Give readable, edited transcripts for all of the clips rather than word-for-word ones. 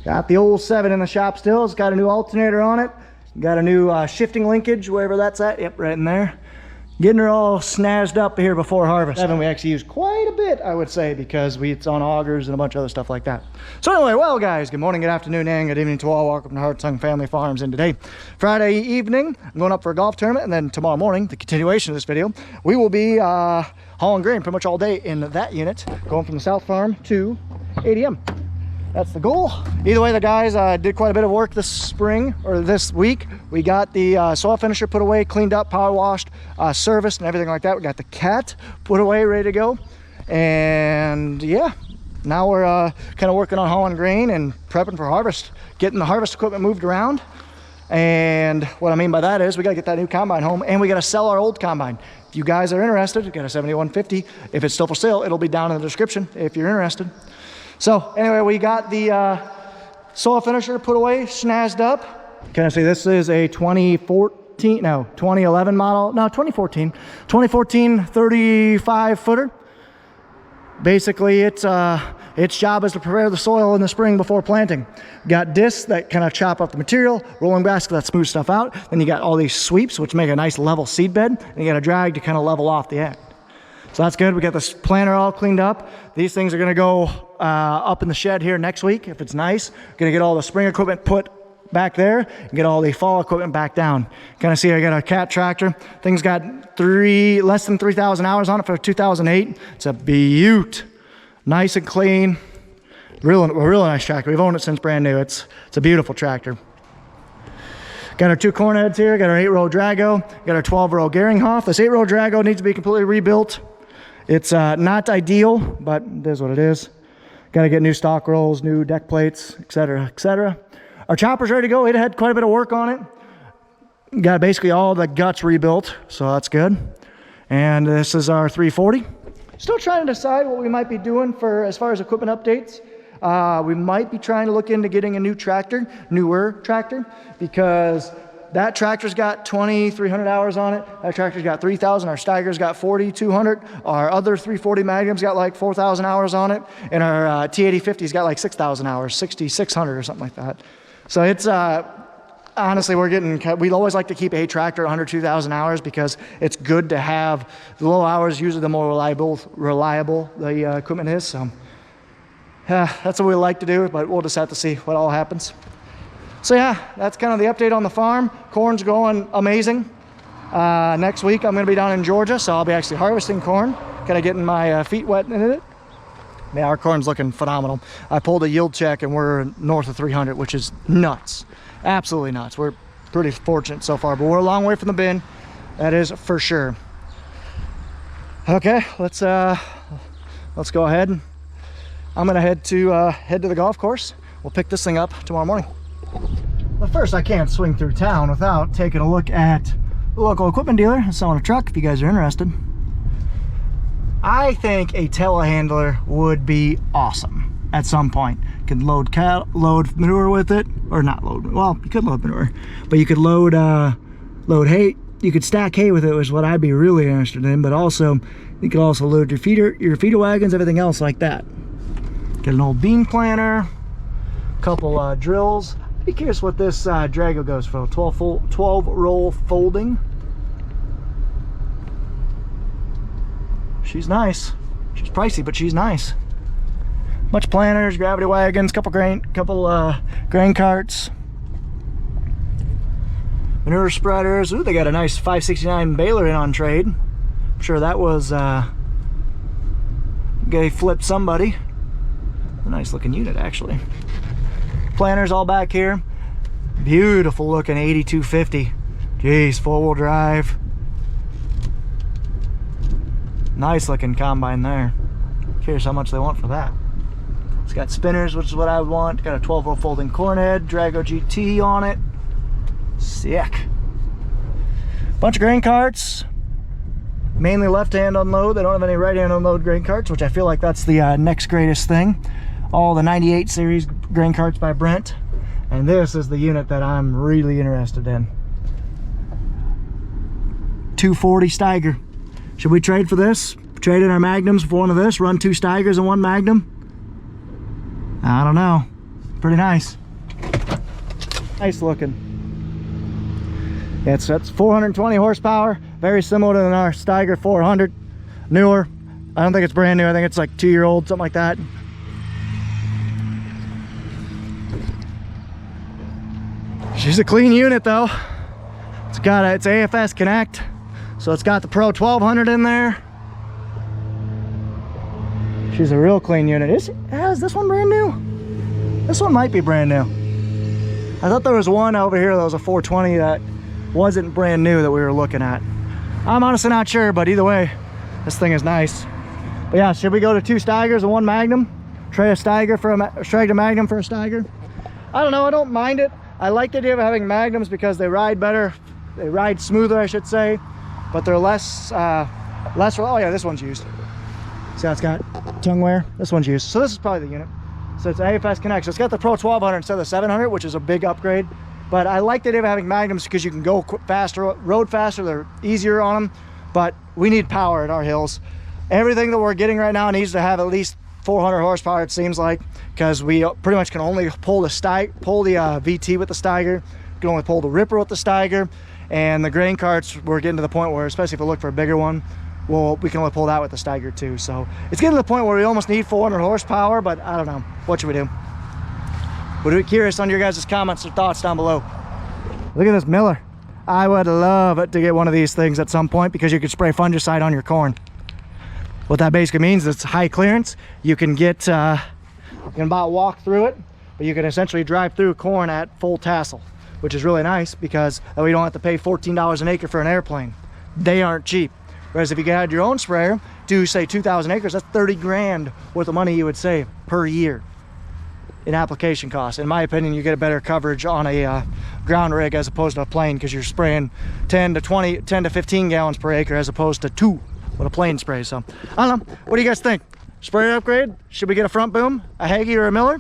Got the old 7 in the shop still. It's got a new alternator on it. Got a new shifting linkage, wherever that's at. Yep, right in there. Getting her all snazzed up here before harvest. 7 we actually use quite a bit, I would say, because it's on augers and a bunch of other stuff like that. So anyway, well guys, good morning, good afternoon, and good evening to all. Welcome to Hartung Family Farms. And today, Friday evening, I'm going up for a golf tournament, and then tomorrow morning, the continuation of this video, we will be hauling grain pretty much all day in that unit, going from the South Farm to ADM. That's the goal. Either way, the guys did quite a bit of work this spring, or this week. We got the soil finisher put away, cleaned up, power washed, serviced, and everything like that. We got the cat put away, ready to go. And yeah, now we're kind of working on hauling grain and prepping for harvest, getting the harvest equipment moved around. And what I mean by that is we got to get that new combine home, and we got to sell our old combine. If you guys are interested, we got a 7150. If it's still for sale, it'll be down in the description if you're interested. So anyway, we got the soil finisher put away, snazzed up. Can I say this is a 2011 model? No, 2014 35 footer. Basically, its job is to prepare the soil in the spring before planting. Got discs that kind of chop up the material, rolling basket that smooths stuff out. Then you got all these sweeps, which make a nice level seed bed, and you got a drag to kind of level off the end. So that's good. We got this planter all cleaned up. These things are going to go up in the shed here next week if it's nice. Going to get all the spring equipment put back there and get all the fall equipment back down. Kind of see I got a cat tractor. Thing's got less than 3,000 hours on it for 2008. It's a beaut. Nice and clean. A real nice tractor. We've owned it since brand new. It's a beautiful tractor. Got our 2 corn heads here. Got our 8-row Drago. Got our 12-row Geringhoff. This 8-row Drago needs to be completely rebuilt. It's not ideal, but it is what it is. Got to get new stock rolls, new deck plates, etc., etc. Our chopper's ready to go. It had quite a bit of work on it. Got basically all the guts rebuilt, so that's good. And this is our 340. Still trying to decide what we might be doing for as far as equipment updates. We might be trying to look into getting a new tractor, newer tractor, because that tractor's got 2,300 hours on it. That tractor's got 3,000. Our Steiger's got 4,200. Our other 340 Magnum's got like 4,000 hours on it. And our T8050's got like 6,000 hours, 6,600 or something like that. So it's, honestly, we'd always like to keep a tractor under 2,000 hours because it's good to have the low hours, usually the more reliable the equipment is. So that's what we like to do, but we'll just have to see what all happens. So yeah, that's kind of the update on the farm. Corn's going amazing. Next week I'm going to be down in Georgia, so I'll be actually harvesting corn, kind of getting my feet wet in it. Yeah, our corn's looking phenomenal. I pulled a yield check and we're north of 300, which is nuts. Absolutely nuts. We're pretty fortunate so far, but we're a long way from the bin. That is for sure. Okay, let's go ahead. I'm going to head to the golf course. We'll pick this thing up tomorrow morning. But first, I can't swing through town without taking a look at the local equipment dealer and selling a truck if you guys are interested. I think a telehandler would be awesome at some point. You could load manure with it, or not load, well, you could load manure, but you could load hay. You could stack hay with it, which is what I'd be really interested in, but also you could also load your feeder wagons, everything else like that. Get an old bean planter, a couple drills. Be curious what this Drago goes for. 12 roll folding. She's nice. She's pricey, but she's nice. Bunch of planters, gravity wagons, couple grain carts, manure spreaders. Ooh, they got a nice 569 baler in on trade. I'm sure that was they flipped somebody. A nice looking unit, actually. Planters all back here. Beautiful looking 8250. Jeez, 4-wheel drive. Nice looking combine there. Curious how much they want for that. It's got spinners, which is what I would want. Got a 12-row folding corn head, Drago GT on it. Sick. Bunch of grain carts. Mainly left-hand unload. They don't have any right-hand unload grain carts, which I feel like that's the next greatest thing. All the 98 series grain carts by Brent, and this is the unit that I'm really interested in. 240 Steiger. Should we trade for this? Trade in our Magnums for one of this, run 2 Steigers and 1 Magnum? I don't know. pretty nice. Nice looking. Yeah, that's 420 horsepower, very similar to our Steiger 400, newer. I don't think it's brand new. I think it's like 2-year-old, something like that. She's a clean unit though. It's AFS Connect, so it's got the Pro 1200 in there. She's a real clean unit. Is this one brand new? This one might be brand new. I thought there was one over here that was a 420 that wasn't brand new that we were looking at. I'm honestly not sure, but either way, this thing is nice. But yeah, should we go to 2 Steigers and 1 Magnum? Trade a Steiger for a Magnum for a Steiger? I don't know, I don't mind it. I like the idea of having Magnums because they ride better. They ride smoother, I should say, but they're less, oh yeah, this one's used. See how it's got tongue wear? This one's used. So this is probably the unit. So it's AFS Connect. So it's got the Pro 1200 instead of the 700, which is a big upgrade. But I like the idea of having Magnums because you can go faster, road faster, they're easier on them. But we need power at our hills. Everything that we're getting right now needs to have at least 400 horsepower, it seems like, because we pretty much can only pull the VT with the Steiger. We can only pull the Ripper with the Steiger. And the grain carts, we're getting to the point where, especially if we look for a bigger one, well, we can only pull that with the Steiger too. So it's getting to the point where we almost need 400 horsepower, but I don't know. What should we do? We'd be curious on your guys' comments or thoughts down below. Look at this Miller. I would love it to get one of these things at some point because you could spray fungicide on your corn. What that basically means is it's high clearance. You can get, you can about walk through it, but you can essentially drive through corn at full tassel, which is really nice because we don't have to pay $14 an acre for an airplane. They aren't cheap. Whereas if you had your own sprayer, do say 2,000 acres, that's 30 grand worth of money you would save per year in application costs. In my opinion, you get a better coverage on a ground rig as opposed to a plane because you're spraying 10 to 15 gallons per acre as opposed to 2 with a plane spray. So I don't know, what do you guys think? Sprayer upgrade, should we get a front boom, a Hagie or a Miller?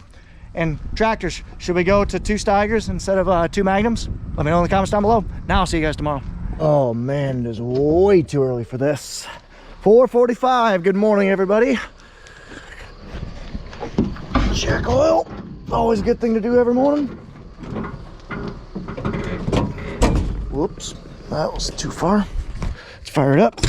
And tractors, should we go to 2 Steigers instead of 2 Magnums? Let me know in the comments down below. Now I'll see you guys tomorrow. Oh man, it is way too early for this. 4:45, good morning everybody. Check oil, always a good thing to do every morning. Whoops, that was too far. Let's fire it up.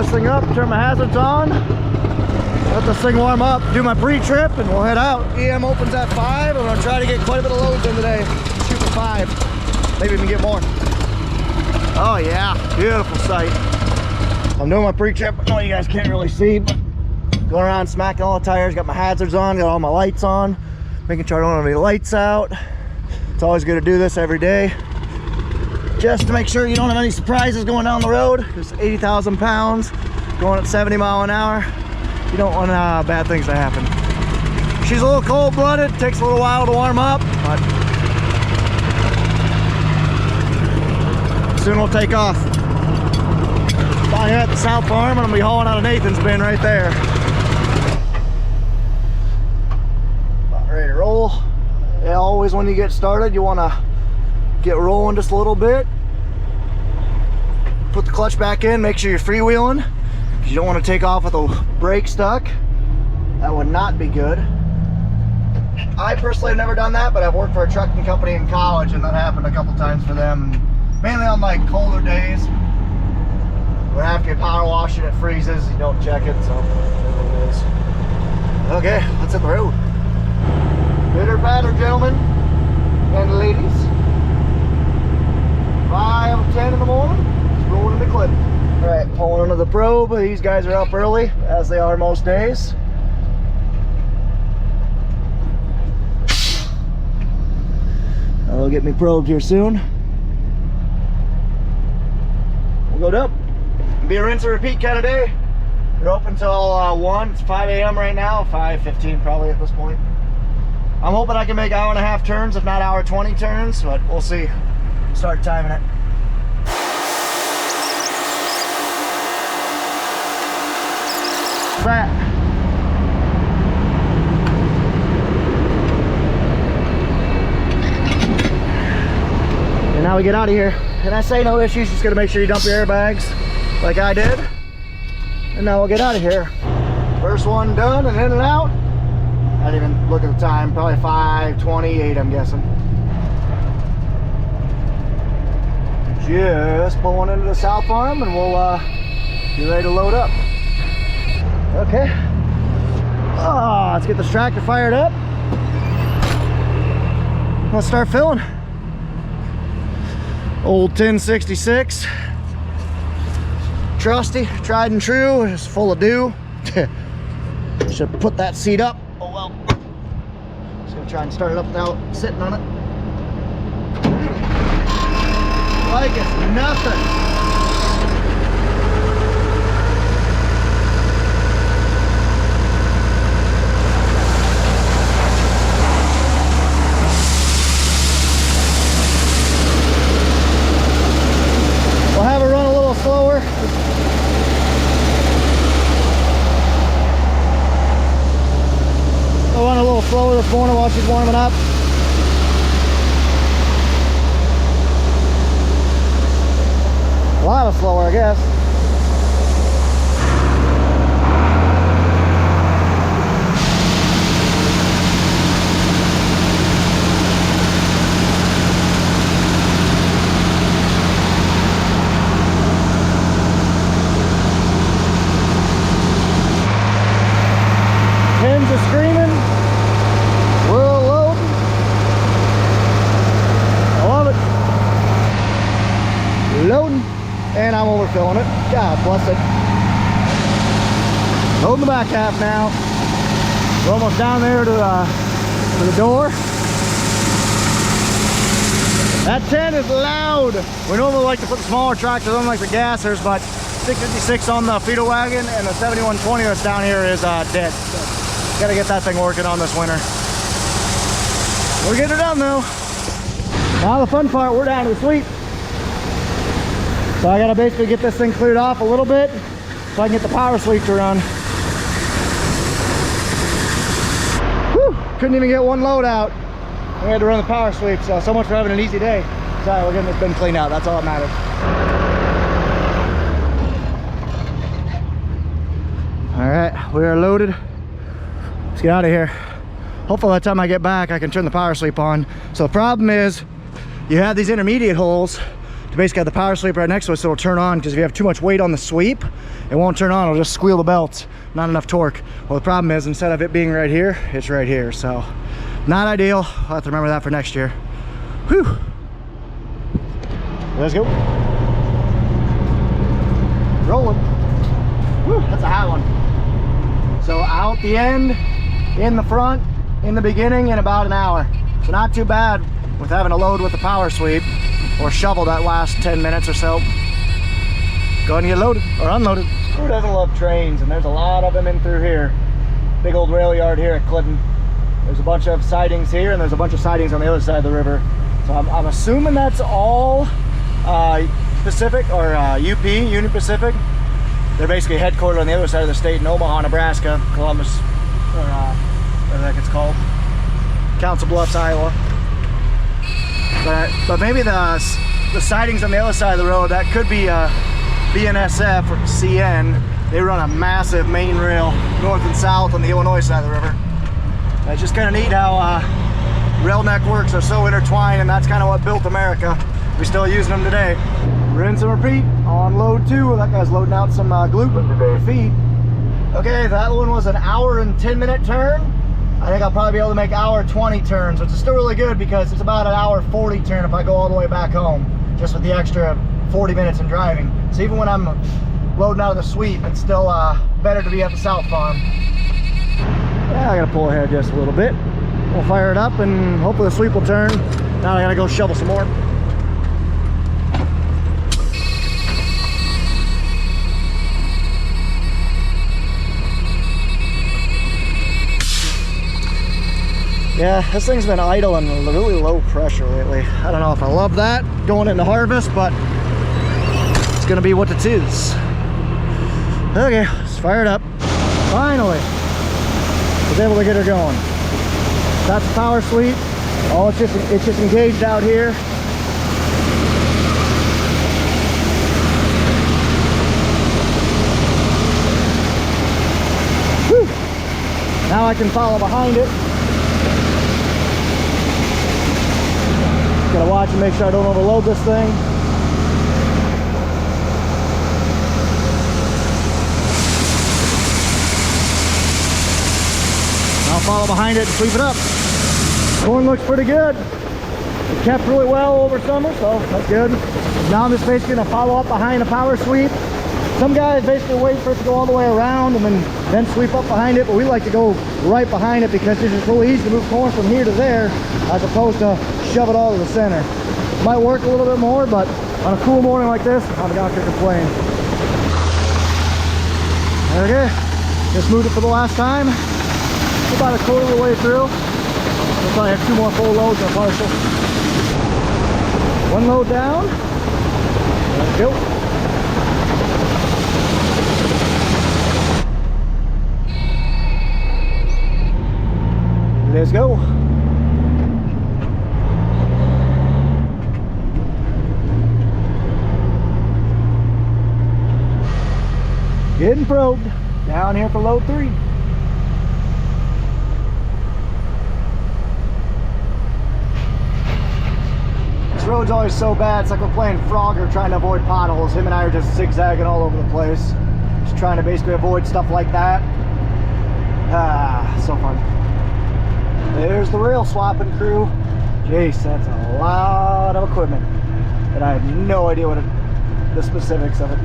Thing up, turn my hazards on, let this thing warm up, do my pre-trip, and we'll head out. EM opens at 5. I'm gonna try to get quite a bit of loads in today. Shoot for 5, maybe even get more. Oh yeah, beautiful sight. I'm doing my pre-trip. I know you guys can't really see, but going around smacking all the tires, got my hazards on, got all my lights on, making sure I don't have any lights out. It's always good to do this every day, just to make sure you don't have any surprises going down the road. There's 80,000 pounds going at 70 miles an hour. You don't want bad things to happen. She's a little cold-blooded, takes a little while to warm up, but soon we'll take off. Down here at the South Farm, and I'm gonna be hauling out of Nathan's bin right there. About ready to roll. Yeah, always when you get started, you wanna get rolling just a little bit. Put the clutch back in, make sure you're freewheeling, because you don't want to take off with the brake stuck. That would not be good. I personally have never done that, but I've worked for a trucking company in college and that happened a couple times for them. Mainly on like colder days. When after you power wash it, it freezes, you don't check it, so there it is. Okay, let's hit the road. Bitter batter, gentlemen and ladies. 5:10 in the morning, just rolling into Clinton. All right, pulling into the probe. These guys are up early, as they are most days. I'll get me probed here soon. We'll go up. Be a rinse and repeat kind of day. We're open till 1. It's 5 a.m. right now, 5:15 probably at this point. I'm hoping I can make 1.5 hour turns, if not 1:20 turns, but we'll see. Start timing it. That now we get out of here. And I say no issues, just gotta make sure you dump your airbags like I did. And now we'll get out of here. First one done and in and out. I didn't even look at the time, probably 5:28 I'm guessing. Just pulling into the south farm and we'll be ready to load up. Okay. Oh, let's get this tractor fired up. Let's start filling. Old 1066. Trusty, tried and true, it's full of dew. Should put that seat up. Oh well. Just gonna try and start it up without sitting on it. Like it's nothing. We'll have it run a little slower. I'll run a little slower this morning while she's warming up. A lot of slower, I guess. Hens are screaming. We're loading. I love it. Loading. And I'm overfilling it. God bless it. Loading the back half now. We're almost down there to the door. That 10 is loud. We normally like to put the smaller tractors on like the gassers, but 656 on the feeder wagon and the 7120 that's down here is dead. So gotta get that thing working on this winter. We're getting it done though. Now the fun part, we're down to the sweep. So I gotta basically get this thing cleared off a little bit so I can get the power sweep to run. Whew, couldn't even get one load out. We had to run the power sweep, so much for having an easy day. Sorry, we're getting this bin cleaned out, that's all that matters. All right, we are loaded. Let's get out of here. Hopefully by the time I get back, I can turn the power sweep on. So the problem is, you have these intermediate holes to basically have the power sweep right next to it so it'll turn on, because if you have too much weight on the sweep, it won't turn on, it'll just squeal the belt, not enough torque. Well, the problem is, instead of it being right here, it's right here, so not ideal. I'll have to remember that for next year. Whew. Let's go. Rolling. Whew, that's a high one. So out the end, in the front, in the beginning, in about an hour. So not too bad with having to load with the power sweep or shovel that last 10 minutes or so. Go ahead and get loaded or unloaded. Who doesn't love trains? And there's a lot of them in through here. Big old rail yard here at Clinton. There's a bunch of sidings here and there's a bunch of sidings on the other side of the river. So I'm assuming that's all Pacific or UP, Union Pacific. They're basically headquartered on the other side of the state in Omaha, Nebraska, Columbus, or whatever the heck it's called, Council Bluffs, Iowa. But maybe the sidings on the other side of the road, that could be BNSF or CN. They run a massive main rail north and south on the Illinois side of the river. It's just kind of neat how rail networks are so intertwined, and that's kind of what built America. We're still using them today. Rinse and repeat on load 2. That guy's loading out some gluten feed. Okay, that one was an hour and 10-minute turn. I think I'll probably be able to make hour 20 turns, which is still really good because it's about an hour 40 turn if I go all the way back home, just with the extra 40 minutes in driving. So even when I'm loading out of the sweep, it's still better to be at the south farm. Yeah, I gotta pull ahead just a little bit. We'll fire it up and hopefully the sweep will turn. Now I gotta go shovel some more. Yeah, this thing's been idle and really low pressure lately. I don't know if I love that going into harvest, but it's gonna be what it is. Okay, let's fire it up. Finally, I was able to get her going. That's the power sweep. Oh, it's just engaged out here. I can follow behind it. Gotta watch and make sure I don't overload this thing. I'll follow behind it and sweep it up. Corn looks pretty good. It kept really well over summer, so that's good. Now I'm just basically gonna follow up behind the power sweep. Some guys basically wait for it to go all the way around and then sweep up behind it, but we like to go right behind it because it's just really easy to move corn from here to there as opposed to shove it all to the center. Might work a little bit more, but on a cool morning like this, I'm not gonna complain. There it is. Just moved it for the last time. About a quarter of the way through. We'll probably have 2 more full loads and a partial. 1 load down. Let's go. Let's go. Getting probed. Down here for load 3. This road's always so bad, it's like we're playing Frogger trying to avoid potholes. Him and I are just zigzagging all over the place. Just trying to basically avoid stuff like that. Ah, so fun. There's the rail swapping crew. Jeez, that's a lot of equipment. And I have no idea what the specifics of it.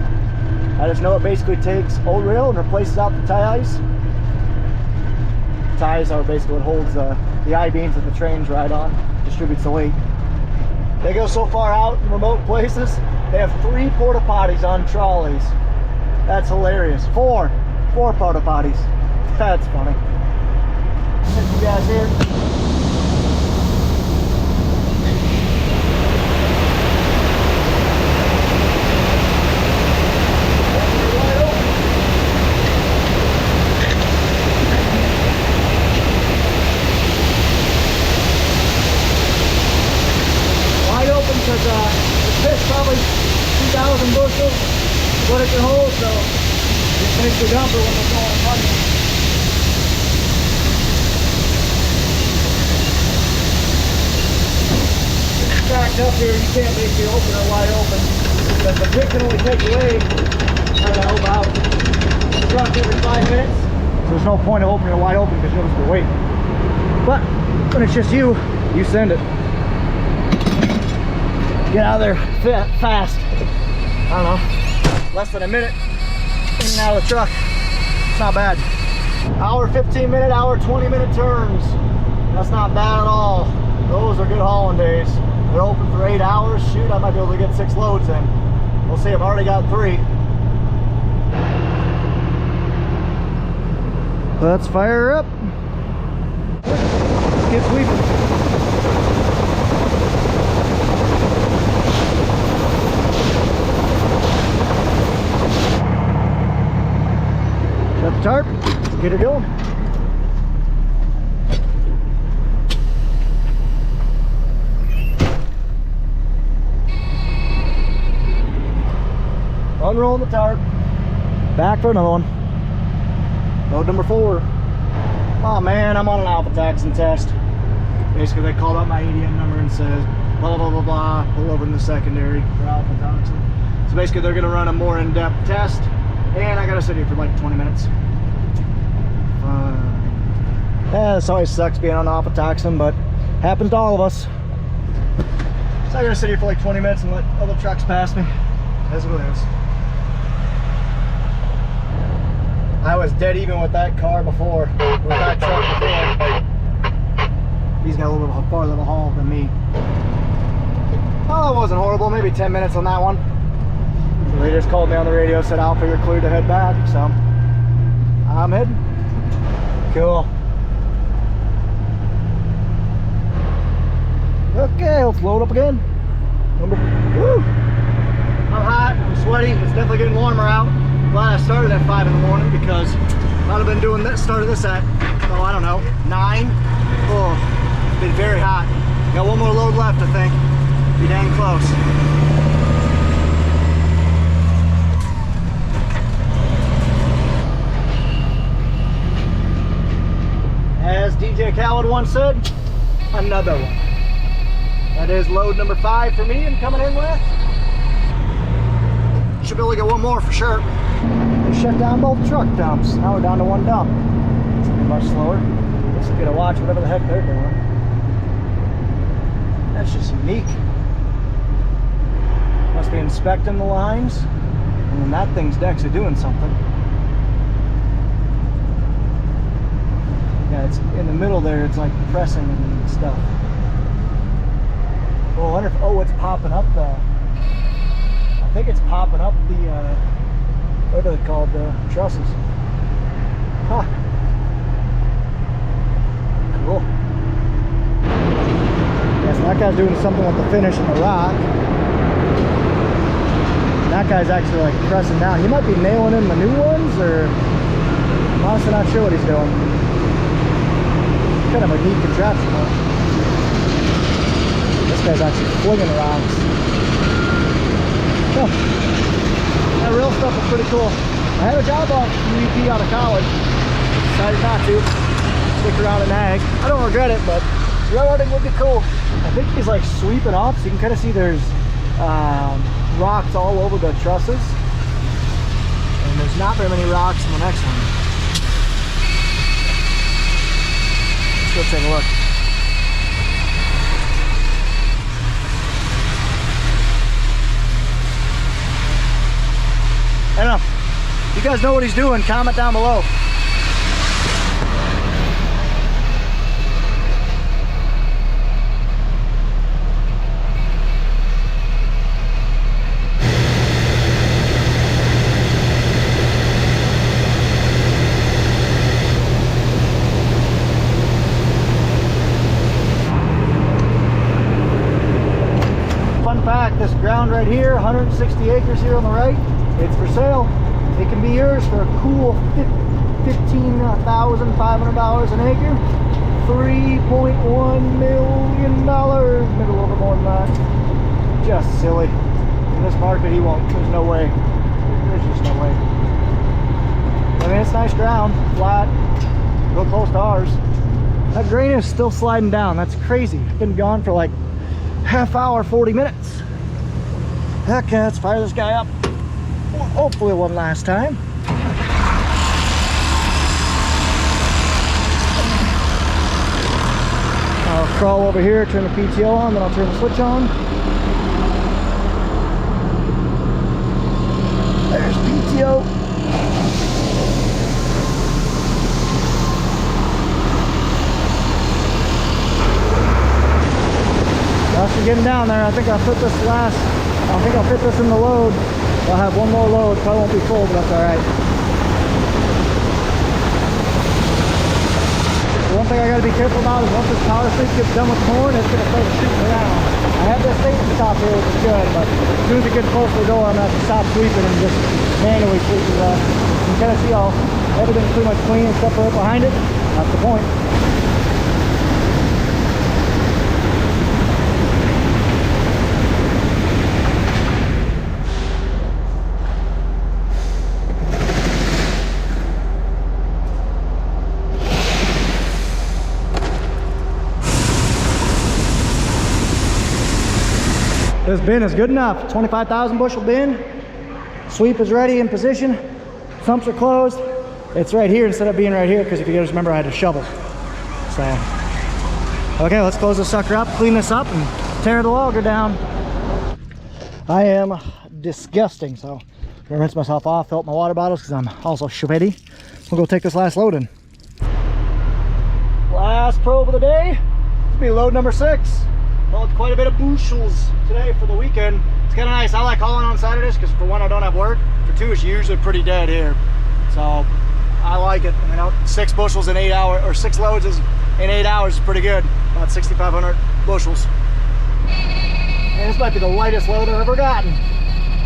I just know it basically takes old rail and replaces out the ties. Ties are basically what holds the I-beams that the trains ride on, distributes the weight. They go so far out in remote places, they have 3 porta potties on trolleys. That's hilarious. 4 porta potties. That's funny. Get you guys here. This is probably 2,000 bushels, what it can hold, so it makes the dumper when we're going money. It's stacked up here, you can't basically open it wide open, because the pick can only take away, I don't know, about the truck every 5 minutes. So there's no point of opening it wide open because you'll just be waiting. But when it's just you, you send it. Get out of there fast. I don't know, less than a minute in and out of the truck. It's not bad. Hour 15 minute, hour 20 minute turns. That's not bad at all. Those are good hauling days. They're open for 8 hours. Shoot, I might be able to get 6 loads in. We'll see, I've already got 3. Let's fire her up. Let's get sweeping. Shut the tarp, let's get her going. Unrolling the tarp. Back for another one. Load number 4. Oh man, I'm on an alpha taxing test. Basically they called up my ADM number and said blah blah blah blah, pull over in the secondary for alpha taxing. So basically they're gonna run a more in-depth test. And I gotta sit here for like 20 minutes. Yeah, this always sucks being on alpha taxing, but happens to all of us. So I gotta sit here for like 20 minutes and let other trucks pass me. That's what it is. I was dead even with that car before, with that truck before. He's got a little bit farther of a haul than me. Oh, that wasn't horrible, maybe 10 minutes on that one. So they just called me on the radio, said Alpha, you're clear to head back, so I'm heading. Cool. Okay, let's load up again. Woo! I'm hot, I'm sweaty, it's definitely getting warmer out. Glad I started at 5 in the morning because I'd have been doing this, started this at, oh, I don't know, 9. Oh, it's been very hot. Got 1 more load left, I think. Be dang close. DJ Khaled once said, another one. That is load number 5 for me and coming in with. Should be able to get one more for sure. They shut down both truck dumps. Now we're down to one dump. It's gonna be much slower. Let's get a watch whatever the heck they're doing. That's just unique. Must be inspecting the lines. And then that thing's actually doing something. Yeah, it's in the middle there, it's like pressing and stuff. Well, I wonder if, oh, it's popping up the, I think it's popping up the, what are they called, the trusses. Huh. Cool. Yeah, so that guy's doing something with the finish in the rock. And that guy's actually like pressing down. He might be nailing in the new ones, or I'm honestly not sure what he's doing. Kind of a neat contraption though. This guy's actually flinging the rocks. Yeah. That real stuff is pretty cool. I had a job off UP out of college. Decided not to. Stick around and ag. I don't regret it, but railroading would be cool. I think he's like sweeping off, so you can kind of see there's rocks all over the trusses. And there's not very many rocks in the next one. Let's go take a look. I don't know. If you guys know what he's doing, comment down below. Fun fact, this ground right here, 160 acres here on the right, it's for sale. It can be yours for a cool $15,500 an acre. $3.1 million. Maybe a little bit more than that. Just silly. In this market, he won't. There's no way. There's just no way. I mean, it's nice ground, flat, real close to ours. That grain is still sliding down. That's crazy. It's been gone for like half hour, 40 minutes. Heck, let's fire this guy up. Hopefully one last time. I'll crawl over here, turn the PTO on, then I'll turn the switch on. There's PTO. That's for getting down there. I think I'll put this I think I'll fit this in the load. I'll have one more load. Probably won't be full, but that's all right. The one thing I got to be careful about is once this power sweep gets done with the horn, it's going to start shooting around. I have this safety stop here, which is good, but as soon as it gets close to the door, I'm going to have to stop sweeping and just manually sweep it up. You can kind of see all everything's pretty much clean except for right behind it. That's the point. This bin is good enough. 25,000 bushel bin. Sweep is ready in position. Sumps are closed. It's right here instead of being right here because if you guys remember, I had to shovel. So, okay, let's close this sucker up, clean this up, and tear the logger down. I am disgusting, so I'm gonna rinse myself off, fill up my water bottles because I'm also sweaty. We'll go take this last load in. Last probe of the day. This will be load number 6. Hauled quite a bit of bushels today for the weekend. It's kind of nice. I like hauling on Saturdays because for one, I don't have work. For two, it's usually pretty dead here. So I like it. You know, 6 bushels in 8 hours, or 6 loads in 8 hours is pretty good. About 6,500 bushels. And this might be the lightest load I've ever gotten.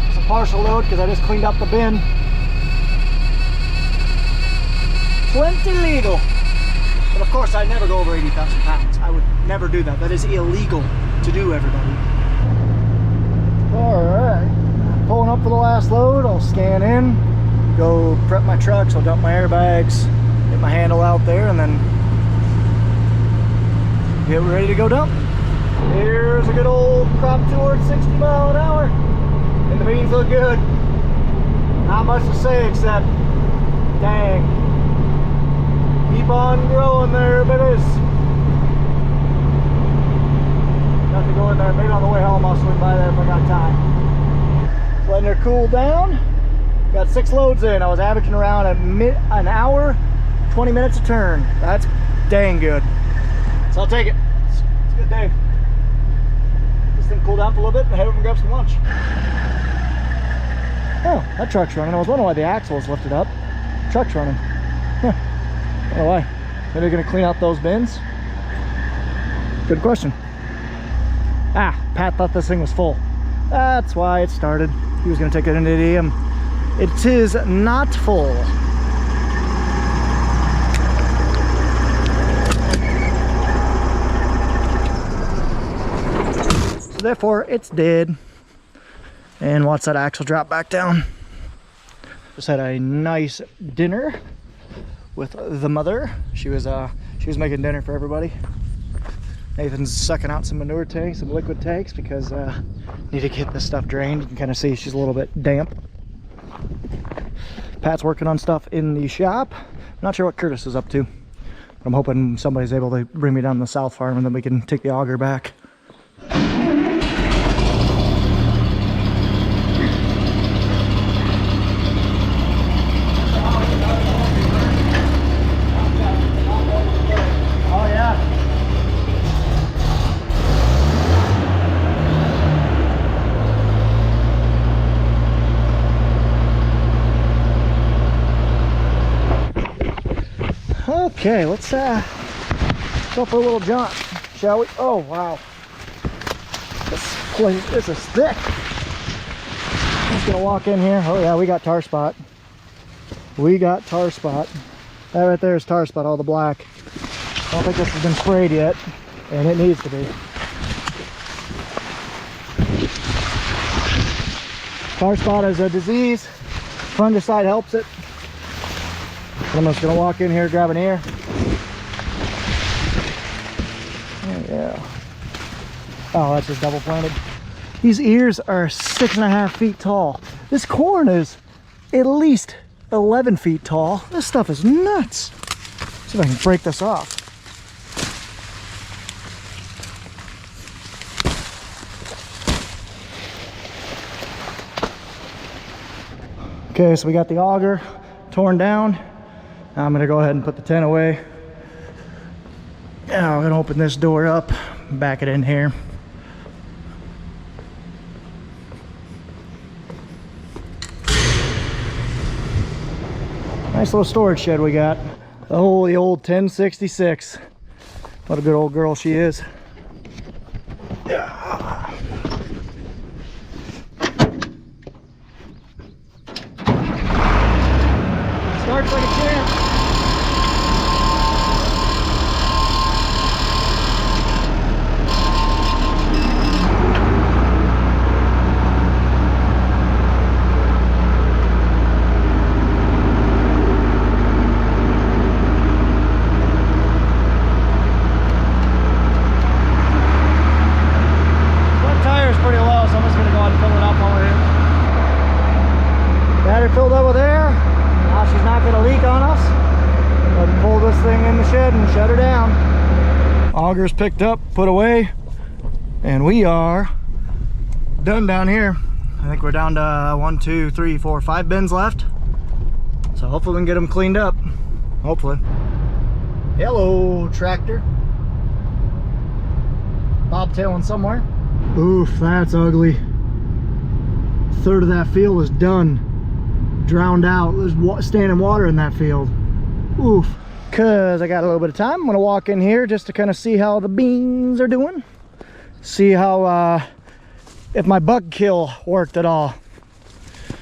It's a partial load because I just cleaned up the bin. Plenty legal. But of course, I'd never go over 80,000 pounds. I would never do that. That is illegal to do, everybody. All right, pulling up for the last load. I'll scan in, go prep my truck, so I'll dump my airbags, get my handle out there, and then get ready to go dump. Here's a good old crop tour at 60 miles an hour. And the beans look good. Not much to say except, dang. Keep on growing there, bitties. Got to go in there. Maybe on the way home I'll swing by there if I got time. Just letting her cool down. Got 6 loads in. I was averaging around an hour, 20 minutes a turn. That's dang good. So I'll take it. It's a good day. This thing cooled down for a little bit and head over and grab some lunch. Oh, that truck's running. I was wondering why the axle was lifted up. Truck's running. Huh. I don't know why. Maybe they're going to clean out those bins? Good question. Ah, Pat thought this thing was full. That's why it started. He was going to take it into the DM. It is not full. So therefore, it's dead. And watch that axle drop back down. Just had a nice dinner with the mother. She was making dinner for everybody. Nathan's sucking out some manure tanks, some liquid tanks, because need to get this stuff drained. You can kind of see she's a little bit damp. Pat's working on stuff in the shop. I'm not sure what Curtis is up to, but I'm hoping somebody's able to bring me down to the south farm and then we can take the auger back. Okay, let's go for a little jaunt, shall we? Oh wow, this is thick. I'm just gonna walk in here. Oh yeah, we got tar spot. We got tar spot. That right there is tar spot, all the black. I don't think this has been sprayed yet, and it needs to be. Tar spot is a disease. Fungicide helps it. I'm just gonna walk in here, grab an ear. Oh yeah. Oh, that's just double planted. These ears are 6.5 feet tall. This corn is at least 11 feet tall. This stuff is nuts. Let's see if I can break this off. Okay, so we got the auger torn down. I'm gonna go ahead and put the tent away. Now I'm gonna open this door up, back it in here. Nice little storage shed we got. Oh, the old 1066. What a good old girl she is. Yeah. Starts like a champ. Filled up with air. Now she's not going to leak on us. Let's pull this thing in the shed and shut her down. Auger's picked up, put away, and we are done down here. I think we're down to 1, 2, 3, 4, 5 bins left. So hopefully we can get them cleaned up. Hopefully. Hello, tractor. Bobtailing somewhere. Oof, that's ugly. A third of that field is done. Drowned out. There's standing water in that field. Oof. Cause I got a little bit of time, I'm gonna walk in here just to kind of see how the beans are doing. See how if my bug kill worked at all.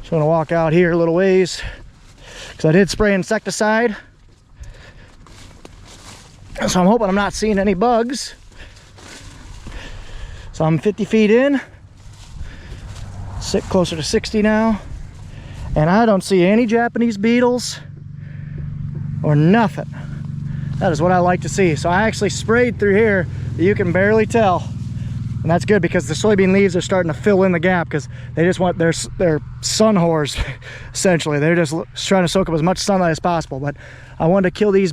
So I'm gonna walk out here a little ways because I did spray insecticide. So I'm hoping I'm not seeing any bugs. So I'm 50 feet in. Sit closer to 60 now. And I don't see any Japanese beetles or nothing. That is what I like to see. So I actually sprayed through here. You can barely tell. And that's good because the soybean leaves are starting to fill in the gap because they just want their sun whores, essentially. They're just trying to soak up as much sunlight as possible. But I wanted to kill these,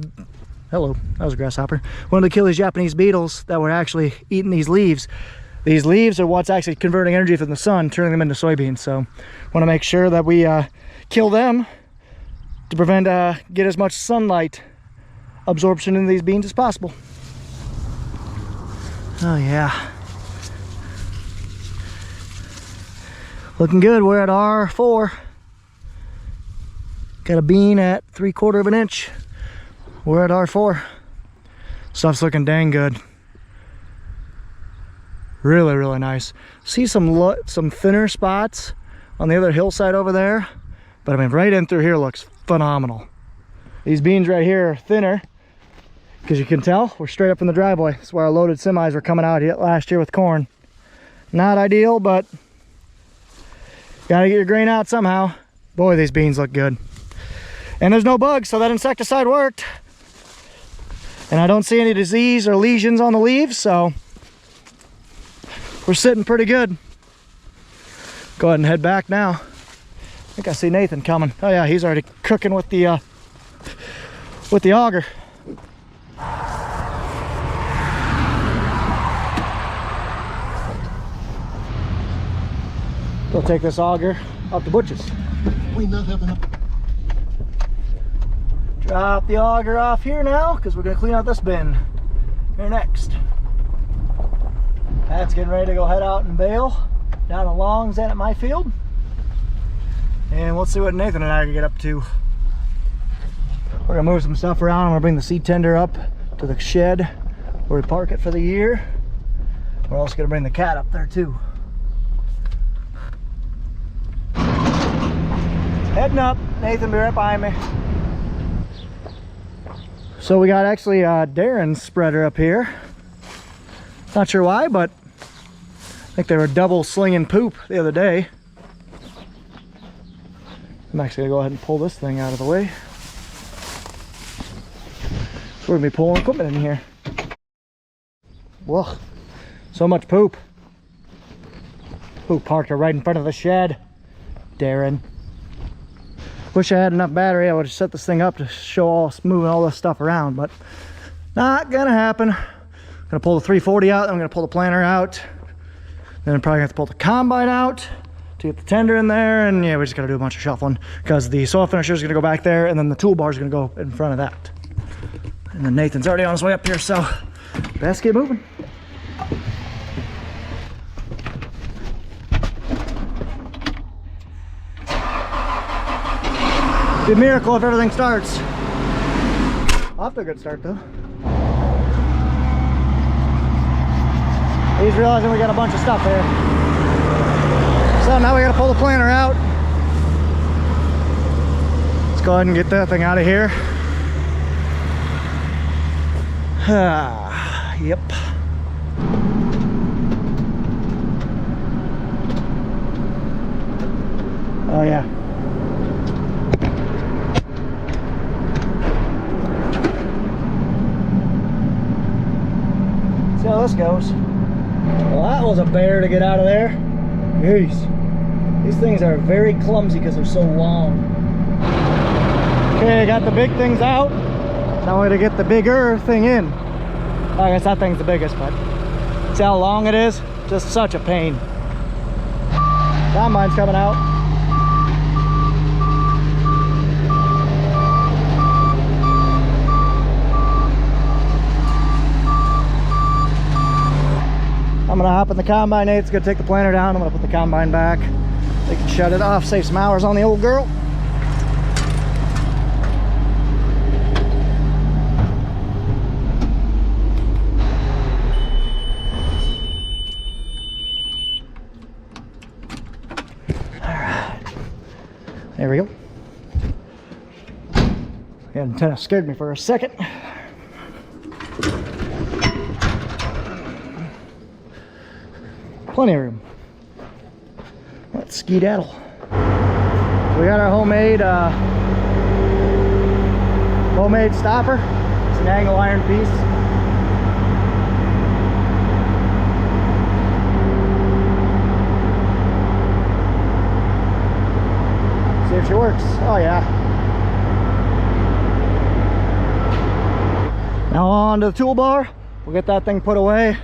hello, that was a grasshopper. Wanted to kill these Japanese beetles that were actually eating these leaves. These leaves are what's actually converting energy from the sun, turning them into soybeans. So want to make sure that we kill them to prevent, get as much sunlight absorption in these beans as possible. Oh yeah. Looking good. We're at R4. Got a bean at 3/4 of an inch. We're at R4. Stuff's looking dang good. Really, really nice. See some thinner spots on the other hillside over there, but I mean, right in through here looks phenomenal. These beans right here are thinner because you can tell we're straight up from the driveway. That's where our loaded semis were coming out last year with corn. Not ideal, but gotta get your grain out somehow. Boy, these beans look good. And there's no bugs, so that insecticide worked. And I don't see any disease or lesions on the leaves, so we're sitting pretty good. Go ahead and head back now. I think I see Nathan coming. Oh yeah, he's already cooking with the auger. We'll take this auger up to Butch's. We not have enough. Drop the auger off here now because we're going to clean out this bin here next. Pat's getting ready to go head out and bale down at Long's and at my field. And we'll see what Nathan and I can get up to. We're going to move some stuff around. I'm going to bring the seed tender up to the shed where we park it for the year. We're also going to bring the cat up there too. Heading up. Nathan be right behind me. So we got actually Darren's spreader up here. Not sure why, but I think they were double slinging poop the other day. I'm actually gonna go ahead and pull this thing out of the way. We're gonna be pulling equipment in here. Whoa, so much poop. Who parked it right in front of the shed? Darren. Wish I had enough battery. I would have set this thing up to show moving all this stuff around, but not gonna happen. I'm gonna pull the 340 out, then I'm gonna pull the planter out. Then I'm probably gonna have to pull the combine out to get the tender in there, and yeah, we just gotta do a bunch of shuffling because the soil finisher is gonna go back there, and then the toolbar is gonna go in front of that. And then Nathan's already on his way up here, so best get moving. Be a miracle if everything starts. Off to a good start though. He's realizing we got a bunch of stuff here. So now we gotta pull the planter out. Let's go ahead and get that thing out of here. Yep. Oh yeah. See how this goes. Well, that was a bear to get out of there. Jeez. These things are very clumsy because they're so long. Okay, I got the big things out. Now we're gonna get the bigger thing in. I guess that thing's the biggest, but see how long it is? Just such a pain. Combine's coming out. I'm gonna hop in the combine. Nate's gonna take the planter down. I'm gonna put the combine back. They can shut it off, save some hours on the old girl. All right, there we go. The antenna scared me for a second. Plenty of room. Let's skedaddle. So we got our homemade stopper. So an angle iron piece. See if she works. Oh yeah. Now on to the toolbar. We'll get that thing put away.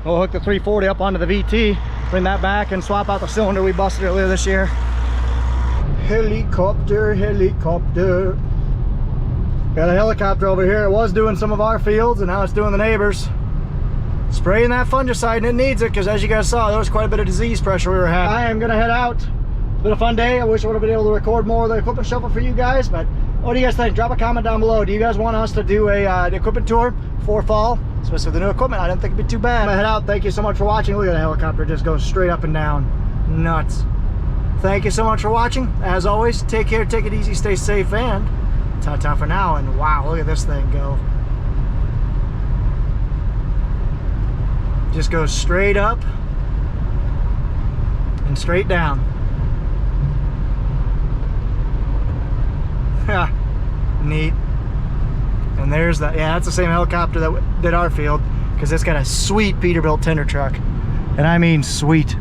We'll hook the 340 up onto the VT, bring that back and swap out the cylinder we busted earlier this year. Helicopter, helicopter. Got a helicopter over here. It was doing some of our fields and now it's doing the neighbors. Spraying that fungicide, and it needs it because as you guys saw, there was quite a bit of disease pressure we were having. I am gonna head out. It's been a fun day. I wish I would have been able to record more of the equipment shuffle for you guys, but what do you guys think? Drop a comment down below. Do you guys want us to do an equipment tour before fall? Especially with the new equipment, I didn't think it'd be too bad. I'm gonna head out. Thank you so much for watching. Look at the helicopter, just goes straight up and down. Nuts. Thank you so much for watching. As always, take care, take it easy, stay safe, and ta-ta for now. And wow, look at this thing go. Just goes straight up and straight down. Ha, neat. And there's that. Yeah, that's the same helicopter that did our field, because it's got a sweet Peterbilt tender truck, and I mean sweet.